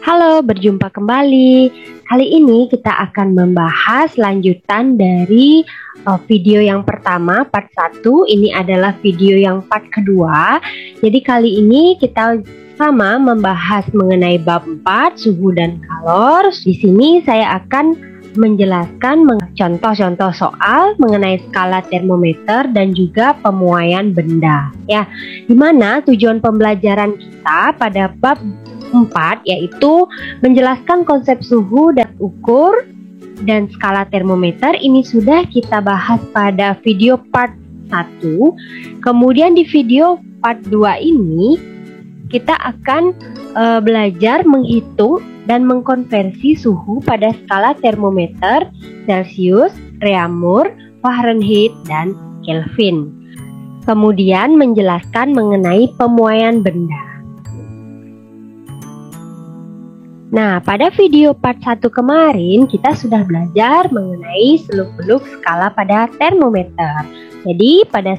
Halo, berjumpa kembali. Kali ini kita akan membahas lanjutan dari video yang pertama, part 1. Ini adalah video yang part kedua. Jadi kali ini kita sama membahas mengenai bab 4, suhu dan kalor. Di sini saya akan menjelaskan contoh-contoh soal mengenai skala termometer dan juga pemuaian benda. Ya, dimana tujuan pembelajaran kita pada bab 4 yaitu menjelaskan konsep suhu dan ukur dan skala termometer. Ini sudah kita bahas pada video part 1. Kemudian di video part 2 ini kita akan belajar menghitung dan mengkonversi suhu pada skala termometer Celcius, Reaumur, Fahrenheit, dan Kelvin. Kemudian menjelaskan mengenai pemuaian benda. Nah, pada video part 1 kemarin kita sudah belajar mengenai seluk-beluk skala pada termometer. Jadi pada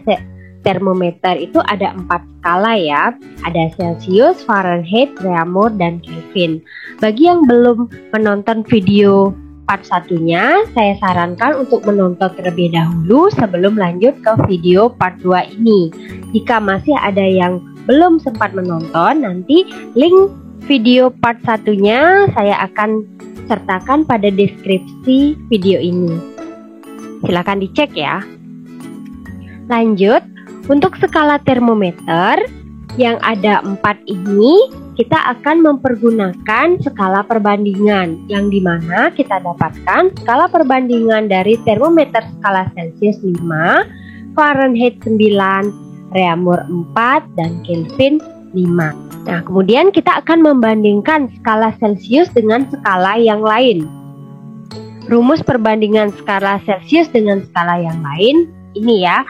termometer itu ada 4 skala ya. Ada Celcius, Fahrenheit, Reaumur, dan Kelvin. Bagi yang belum menonton video part 1-nya, saya sarankan untuk menonton terlebih dahulu sebelum lanjut ke video part 2 ini. Jika masih ada yang belum sempat menonton, nanti link video part 1-nya saya akan sertakan pada deskripsi video ini. Silakan dicek ya. Lanjut, untuk skala termometer yang ada 4 ini, kita akan mempergunakan skala perbandingan, yang dimana kita dapatkan skala perbandingan dari termometer skala Celcius 5, Fahrenheit 9, Reaumur 4, dan Kelvin 5. Nah, kemudian kita akan membandingkan skala Celcius dengan skala yang lain. Rumus perbandingan skala Celcius dengan skala yang lain ini ya.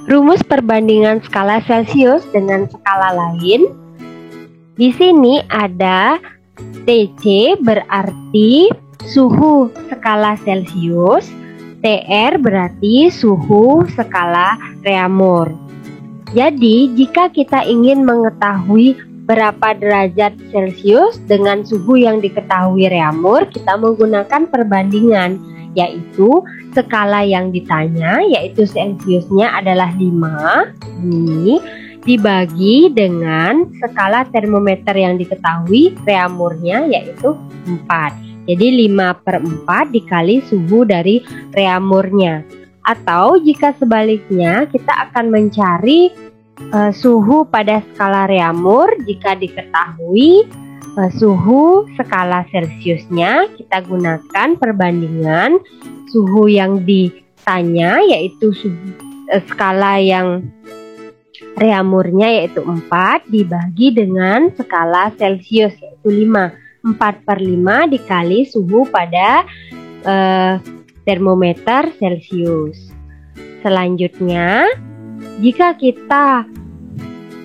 Rumus perbandingan skala Celcius dengan skala lain. Di sini ada TC berarti suhu skala Celcius, TR berarti suhu skala Reaumur. Jadi, jika kita ingin mengetahui berapa derajat Celcius dengan suhu yang diketahui Reaumur, kita menggunakan perbandingan, yaitu skala yang ditanya, yaitu Celciusnya adalah 5, ini dibagi dengan skala termometer yang diketahui Reaumurnya, yaitu 4. Jadi 5/4 dikali suhu dari Reaumurnya. Atau jika sebaliknya, kita akan mencari suhu pada skala Reaumur. Jika diketahui suhu skala Celciusnya, kita gunakan perbandingan suhu yang ditanya, yaitu skala yang Reaumurnya yaitu 4 dibagi dengan skala Celcius yaitu 5. 4/5 dikali suhu pada termometer Celcius. Selanjutnya, jika kita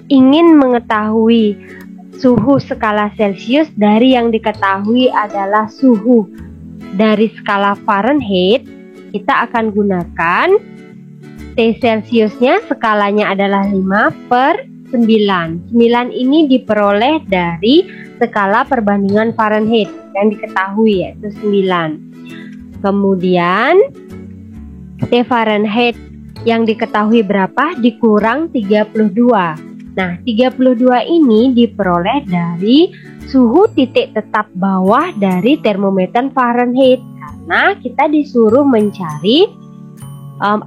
ingin mengetahui suhu skala Celcius dari yang diketahui adalah suhu dari skala Fahrenheit, kita akan gunakan T Celciusnya, skalanya adalah 5/9. 9 ini diperoleh dari skala perbandingan Fahrenheit yang diketahui yaitu 9. Kemudian T Fahrenheit yang diketahui berapa dikurang 32. Nah, 32 ini diperoleh dari suhu titik tetap bawah dari termometer Fahrenheit, karena kita disuruh mencari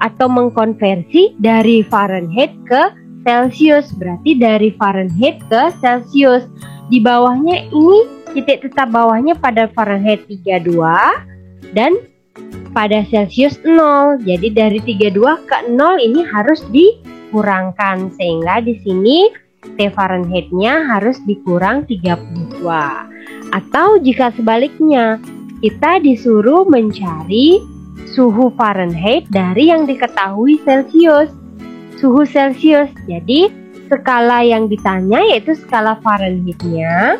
atau mengkonversi dari Fahrenheit ke Celcius. Berarti dari Fahrenheit ke Celcius. Di bawahnya ini titik tetap bawahnya pada Fahrenheit 32 dan pada Celcius 0. Jadi dari 32 ke 0 ini harus dikurangkan, sehingga di sini T Fahrenheit-nya harus dikurang 32. Atau jika sebaliknya, kita disuruh mencari suhu Fahrenheit dari yang diketahui Celcius. Suhu Celcius. Jadi skala yang ditanya yaitu skala Fahrenheit-nya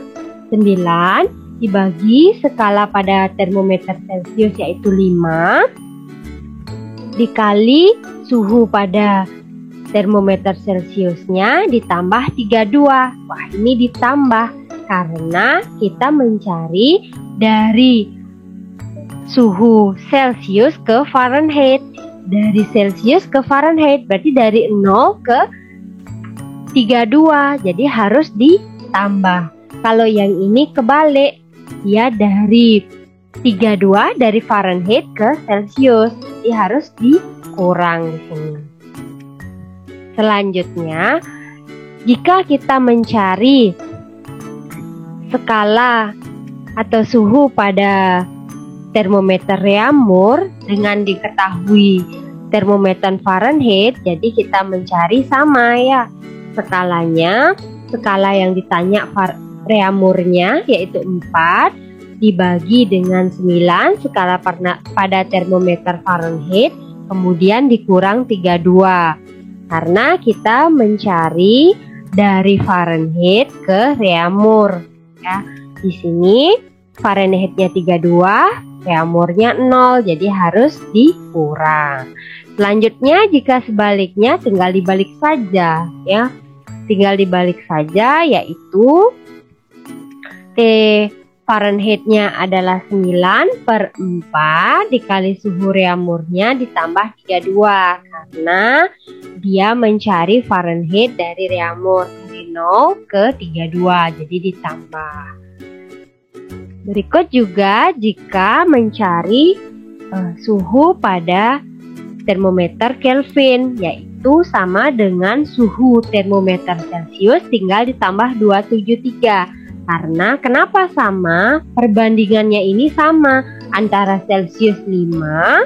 9 dibagi skala pada termometer Celcius yaitu 5 dikali suhu pada termometer Celciusnya ditambah 32. Wah, ini ditambah Karena kita mencari dari suhu Celcius ke Fahrenheit. Dari Celcius ke Fahrenheit berarti dari 0 ke 32. Jadi harus ditambah. Kalau yang ini kebalik, ya dari 32 dari Fahrenheit ke Celcius. Jadi harus dikurang di sini. Selanjutnya, jika kita mencari skala atau suhu pada termometer Reaumur dengan diketahui termometer Fahrenheit, jadi kita mencari sama ya skalanya. Skala yang ditanya Reaumurnya yaitu 4 dibagi dengan 9 skala pada termometer Fahrenheit, kemudian dikurang 32. Karena kita mencari dari Fahrenheit ke Reaumur ya. Di sini Fahrenheitnya 32, Reaumurnya 0, jadi harus dikurang. Selanjutnya jika sebaliknya tinggal dibalik saja ya. Tinggal dibalik saja, yaitu T Fahrenheitnya adalah 9/4 dikali suhu Reaumurnya ditambah 32, karena dia mencari Fahrenheit dari Reaumur dari 0 ke 32, jadi ditambah. Berikut juga jika mencari suhu pada termometer Kelvin, yaitu sama dengan suhu termometer Celcius tinggal ditambah 273. Karena kenapa sama? Perbandingannya ini sama antara Celcius 5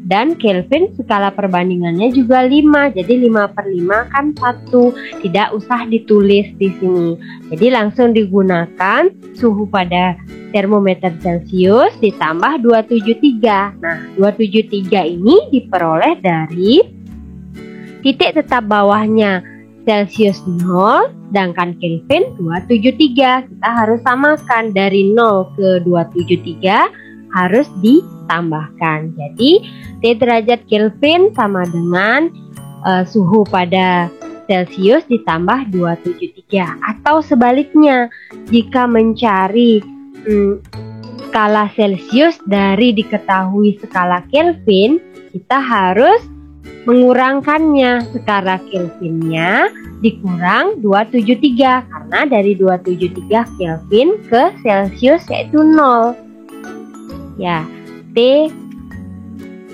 dan Kelvin, skala perbandingannya juga 5. Jadi 5/5 kan 1. Tidak usah ditulis di sini. Jadi langsung digunakan suhu pada termometer Celcius ditambah 273. Nah, 273 ini diperoleh dari titik tetap bawahnya Celcius 0, sedangkan Kelvin 273. Kita harus samakan dari 0 ke 273 harus ditambahkan. Jadi T derajat Kelvin sama dengan suhu pada Celcius ditambah 273. Atau sebaliknya, jika mencari skala Celcius dari diketahui skala Kelvin, kita harus mengurangkannya. Skala Kelvinnya dikurang 273, karena dari 273 Kelvin ke Celcius yaitu 0. Ya, T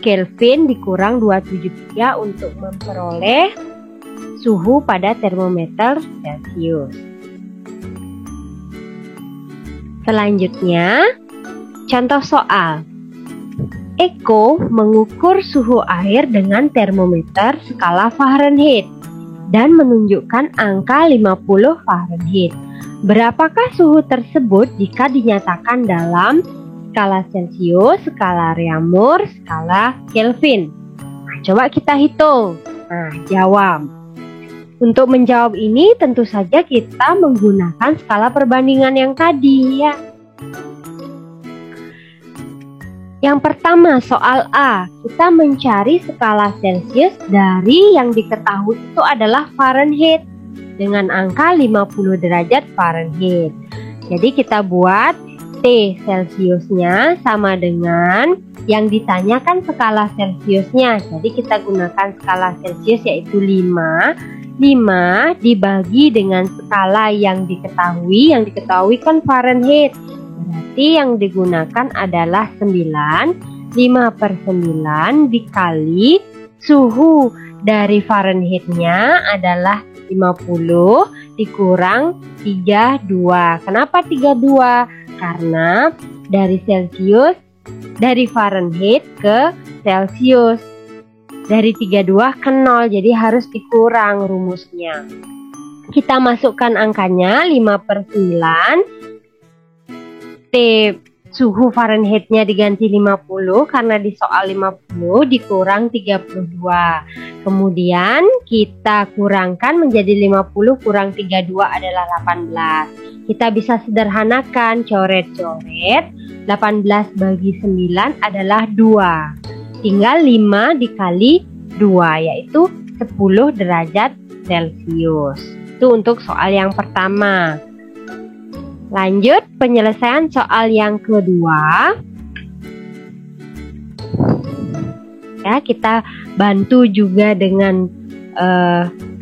Kelvin dikurang 273 untuk memperoleh suhu pada termometer Celcius. Selanjutnya, contoh soal. Eko mengukur suhu air dengan termometer skala Fahrenheit dan menunjukkan angka 50 Fahrenheit. Berapakah suhu tersebut jika dinyatakan dalam skala Celcius, skala Reaumur, skala Kelvin? Nah, coba kita hitung. Nah, jawab. Untuk menjawab ini tentu saja kita menggunakan skala perbandingan yang tadi ya. Yang pertama, soal A, kita mencari skala Celcius dari yang diketahui itu adalah Fahrenheit dengan angka 50 derajat Fahrenheit. Jadi kita buat T Celciusnya sama dengan yang ditanyakan skala Celciusnya. Jadi kita gunakan skala Celcius yaitu 5. 5 dibagi dengan skala yang diketahui kan Fahrenheit. Berarti yang digunakan adalah 9. 5/9 dikali suhu dari Fahrenheitnya adalah 50 dikurang 32. Kenapa 32? Karena dari Fahrenheit ke Celcius dari 32 ke 0, jadi harus dikurang rumusnya. Kita masukkan angkanya 5/9. T suhu Fahrenheitnya diganti 50 karena di soal 50 dikurang 32. Kemudian kita kurangkan menjadi 50 kurang 32 adalah 18. Kita bisa sederhanakan, coret-coret. 18 bagi 9 adalah 2. Tinggal 5 dikali 2 yaitu 10 derajat Celcius. Itu untuk soal yang pertama. Lanjut penyelesaian soal yang kedua. Ya, kita bantu juga dengan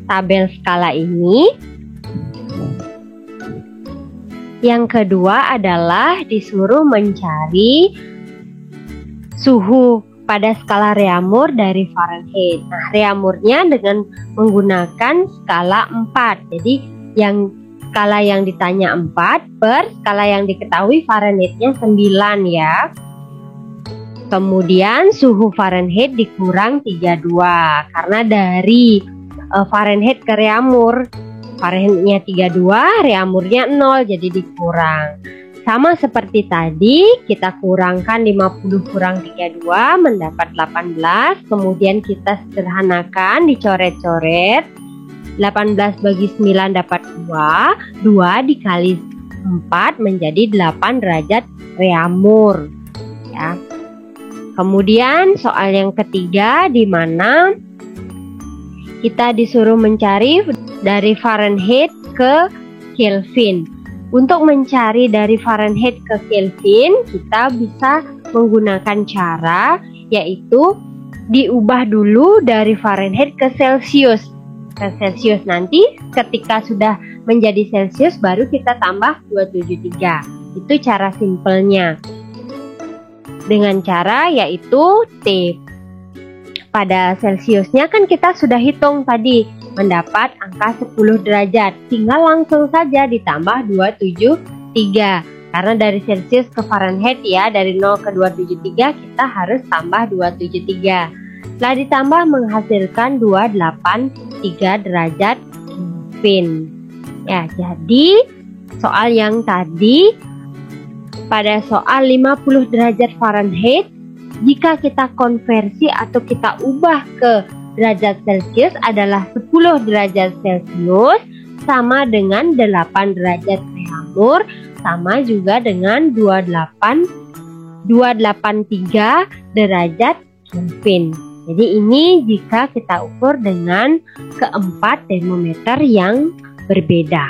tabel skala ini. Yang kedua adalah disuruh mencari suhu pada skala Reaumur dari Fahrenheit. Nah, Reaumurnya dengan menggunakan skala 4. Jadi yang skala yang ditanya 4 per skala yang diketahui Fahrenheitnya 9 ya. Kemudian suhu Fahrenheit dikurang 32 karena dari Fahrenheit ke Reaumur, Fahrenheitnya 32, Reaumurnya 0, jadi dikurang. Sama seperti tadi, kita kurangkan 50 kurang 32 mendapat 18. Kemudian kita sederhanakan, dicoret-coret. 18 bagi 9 dapat 2. 2 dikali 4 menjadi 8 derajat Reaumur. Ya. Kemudian soal yang ketiga, di mana kita disuruh mencari dari Fahrenheit ke Kelvin. Untuk mencari dari Fahrenheit ke Kelvin, kita bisa menggunakan cara yaitu diubah dulu dari Fahrenheit ke Celsius. Nanti ketika sudah menjadi Celsius baru kita tambah 273. Itu cara simpelnya. Dengan cara yaitu T. Pada Celsiusnya kan kita sudah hitung tadi, mendapat angka 10 derajat. Tinggal langsung saja ditambah 273. Karena dari Celsius ke Fahrenheit ya, dari 0 ke 273 kita harus tambah 273. Setelah ditambah menghasilkan 283 derajat Kelvin. Ya, jadi soal yang tadi pada soal 50 derajat Fahrenheit, jika kita konversi atau kita ubah ke derajat Celsius adalah 10 derajat Celsius sama dengan 8 derajat Reaumur, sama juga dengan 283 derajat Kelvin. Jadi ini jika kita ukur dengan keempat termometer yang berbeda.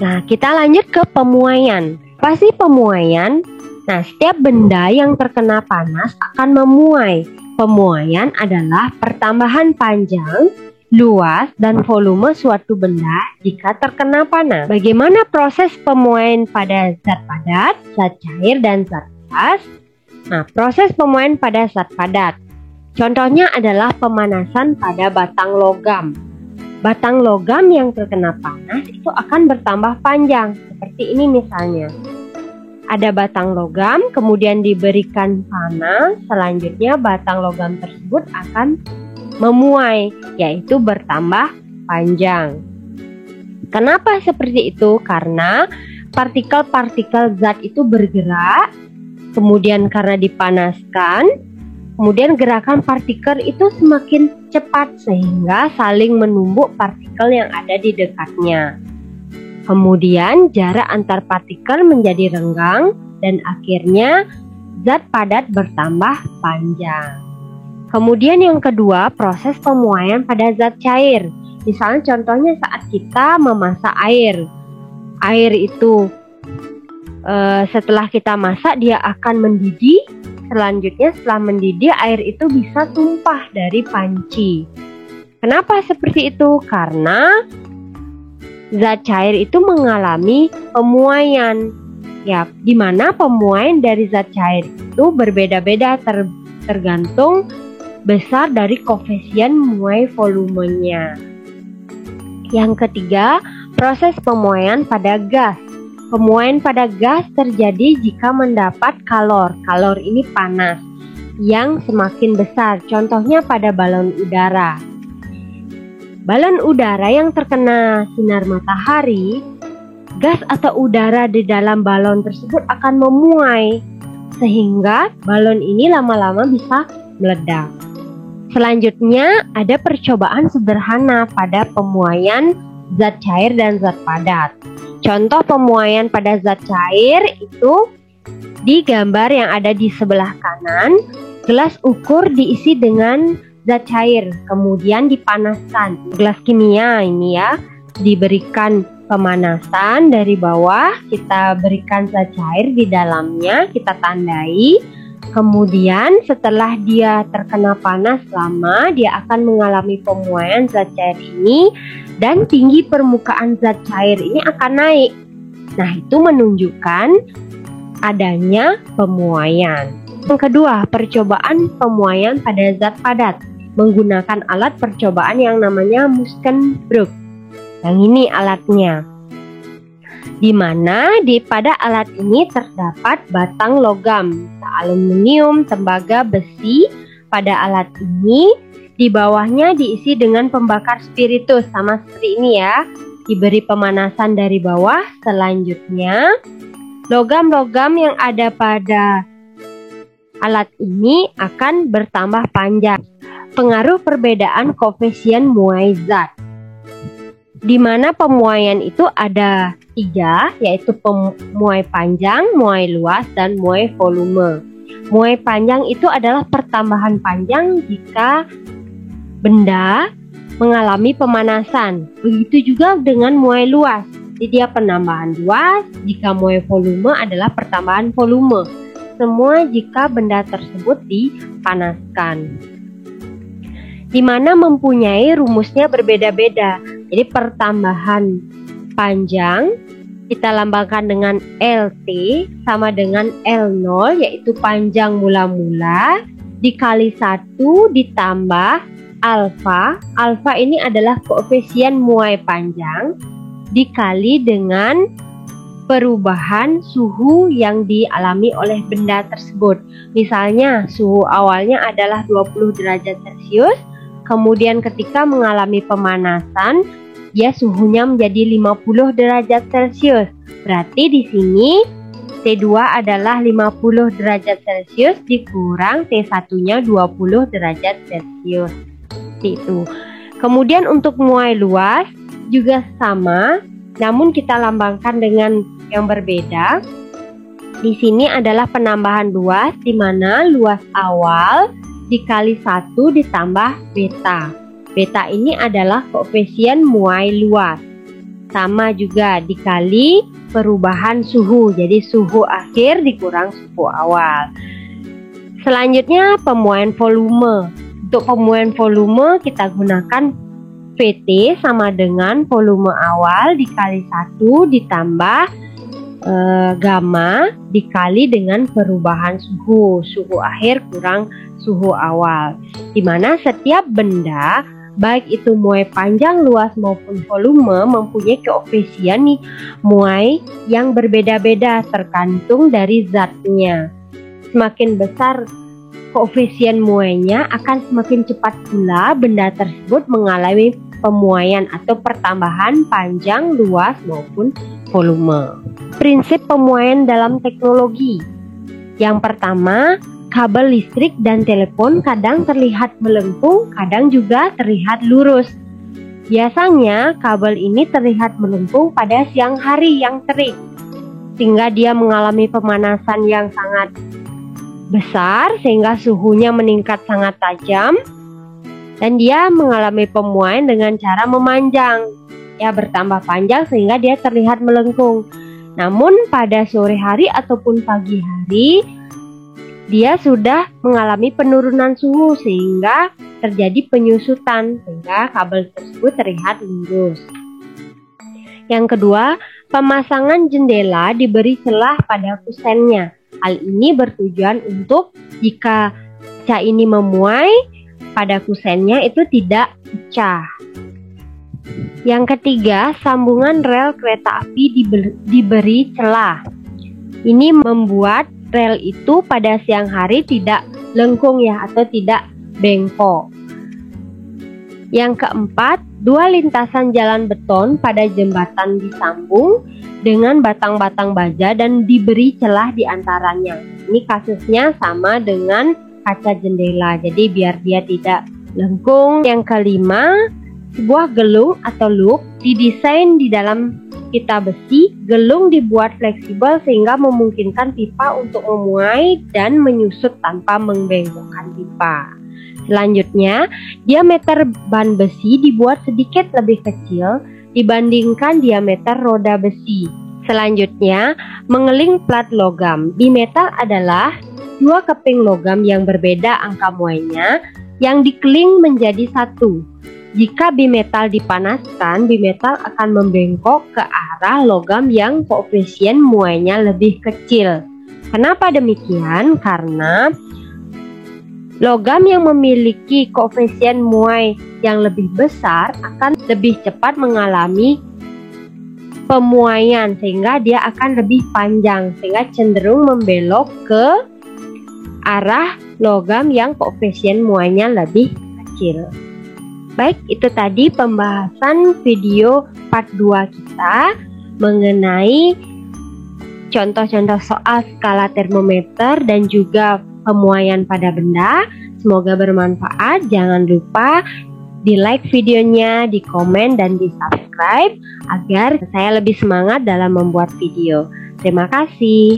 Nah, kita lanjut ke pemuaian. Apa sih pemuaian? Nah, setiap benda yang terkena panas akan memuai. Pemuaian adalah pertambahan panjang, luas, dan volume suatu benda jika terkena panas. Bagaimana proses pemuaian pada zat padat, zat cair, dan zat gas? Nah, proses pemuaian pada zat padat. Contohnya adalah pemanasan pada batang logam. Batang logam yang terkena panas itu akan bertambah panjang. Seperti ini misalnya. Ada batang logam, kemudian diberikan panas, selanjutnya batang logam tersebut akan memuai, yaitu bertambah panjang. Kenapa seperti itu? Karena partikel-partikel zat itu bergerak, kemudian karena dipanaskan, kemudian gerakan partikel itu semakin cepat sehingga saling menumbuk partikel yang ada di dekatnya. Kemudian jarak antar partikel menjadi renggang dan akhirnya zat padat bertambah panjang. Kemudian yang kedua, proses pemuaian pada zat cair. Misalnya contohnya saat kita memasak air. Air itu setelah kita masak dia akan mendidih. Selanjutnya setelah mendidih air itu bisa tumpah dari panci. Kenapa seperti itu? Karena zat cair itu mengalami pemuaian. Ya, di mana pemuaian dari zat cair itu berbeda-beda tergantung besar dari koefisien muai volumenya. Yang ketiga, proses pemuaian pada gas. Pemuaian pada gas terjadi jika mendapat kalor. Kalor ini panas yang semakin besar. Contohnya pada balon udara. Balon udara yang terkena sinar matahari, gas atau udara di dalam balon tersebut akan memuai, sehingga balon ini lama-lama bisa meledak. Selanjutnya, ada percobaan sederhana pada pemuaian zat cair dan zat padat. Contoh pemuaian pada zat cair itu di gambar yang ada di sebelah kanan, gelas ukur diisi dengan zat cair, kemudian dipanaskan. Gelas kimia ini ya, diberikan pemanasan dari bawah, kita berikan zat cair di dalamnya, kita tandai. Kemudian setelah dia terkena panas lama, dia akan mengalami pemuaian zat cair ini dan tinggi permukaan zat cair ini akan naik. Nah, itu menunjukkan adanya pemuaian. Yang kedua, percobaan pemuaian pada zat padat menggunakan alat percobaan yang namanya Muskenbroek. Yang ini alatnya, di mana pada alat ini terdapat batang logam, aluminium, tembaga, besi. Pada alat ini di bawahnya diisi dengan pembakar spiritus, sama seperti ini ya. Diberi pemanasan dari bawah. Selanjutnya, logam-logam yang ada pada alat ini akan bertambah panjang. Pengaruh perbedaan koefisien muai zat, di mana pemuaian itu ada 3, yaitu muai panjang, muai luas, dan muai volume. Muai panjang itu adalah pertambahan panjang jika benda mengalami pemanasan. Begitu juga dengan muai luas. Jadi dia penambahan luas, jika muai volume adalah pertambahan volume. Semua jika benda tersebut dipanaskan. Di mana mempunyai rumusnya berbeda-beda. Jadi pertambahan panjang kita lambangkan dengan LT sama dengan L0, yaitu panjang mula-mula dikali 1 ditambah alfa. Alfa ini adalah koefisien muai panjang dikali dengan perubahan suhu yang dialami oleh benda tersebut. Misalnya suhu awalnya adalah 20 derajat Celcius, kemudian ketika mengalami pemanasan, ya suhunya menjadi 50 derajat Celcius. Berarti di sini T2 adalah 50 derajat Celcius dikurang T1-nya 20 derajat Celcius. Itu. Kemudian untuk muai luas juga sama, namun kita lambangkan dengan yang berbeda. Di sini adalah penambahan luas, di mana luas awal dikali 1 ditambah beta. Beta ini adalah koefisien muai luas. Sama juga dikali perubahan suhu. Jadi suhu akhir dikurang suhu awal. Selanjutnya pemuaian volume. Untuk pemuaian volume kita gunakan VT sama dengan volume awal dikali 1 ditambah gamma dikali dengan perubahan suhu. Suhu akhir kurang suhu awal. Di mana setiap benda, baik itu muai panjang, luas maupun volume, mempunyai koefisien muai yang berbeda-beda tergantung dari zatnya. Semakin besar koefisien muainya, akan semakin cepat pula benda tersebut mengalami pemuaian atau pertambahan panjang, luas maupun volume. Prinsip pemuaian dalam teknologi. Yang pertama, kabel listrik dan telepon kadang terlihat melengkung, kadang juga terlihat lurus. Biasanya kabel ini terlihat melengkung pada siang hari yang terik, sehingga dia mengalami pemanasan yang sangat besar, sehingga suhunya meningkat sangat tajam, dan dia mengalami pemuaian dengan cara memanjang, ya bertambah panjang sehingga dia terlihat melengkung. Namun pada sore hari ataupun pagi hari, dia sudah mengalami penurunan suhu sehingga terjadi penyusutan, sehingga kabel tersebut terlihat lurus. Yang kedua, pemasangan jendela diberi celah pada kusennya. Hal ini bertujuan untuk jika kaca ini memuai, pada kusennya itu tidak pecah. Yang ketiga, sambungan rel kereta api diberi celah. Ini membuat rel itu pada siang hari tidak lengkung ya, atau tidak bengkok. Yang keempat, dua lintasan jalan beton pada jembatan disambung dengan batang-batang baja dan diberi celah di antaranya. Ini kasusnya sama dengan kaca jendela, jadi biar dia tidak lengkung. Yang kelima, sebuah gelung atau loop didesain di dalam pita besi. Gelung dibuat fleksibel sehingga memungkinkan pipa untuk memuai dan menyusut tanpa membengkokkan pipa. Selanjutnya, diameter ban besi dibuat sedikit lebih kecil dibandingkan diameter roda besi. Selanjutnya, mengeling plat logam. Bimetal adalah dua keping logam yang berbeda angka muainya yang dikeling menjadi satu. Jika bimetal dipanaskan, bimetal akan membengkok ke arah logam yang koefisien muainya lebih kecil. Kenapa demikian? Karena logam yang memiliki koefisien muai yang lebih besar akan lebih cepat mengalami pemuaian, sehingga dia akan lebih panjang, sehingga cenderung membelok ke arah logam yang koefisien muainya lebih kecil. Baik, itu tadi pembahasan video part 2 kita mengenai contoh-contoh soal skala termometer dan juga pemuaian pada benda. Semoga bermanfaat. Jangan lupa di like videonya, di komen, dan di subscribe agar saya lebih semangat dalam membuat video. Terima kasih.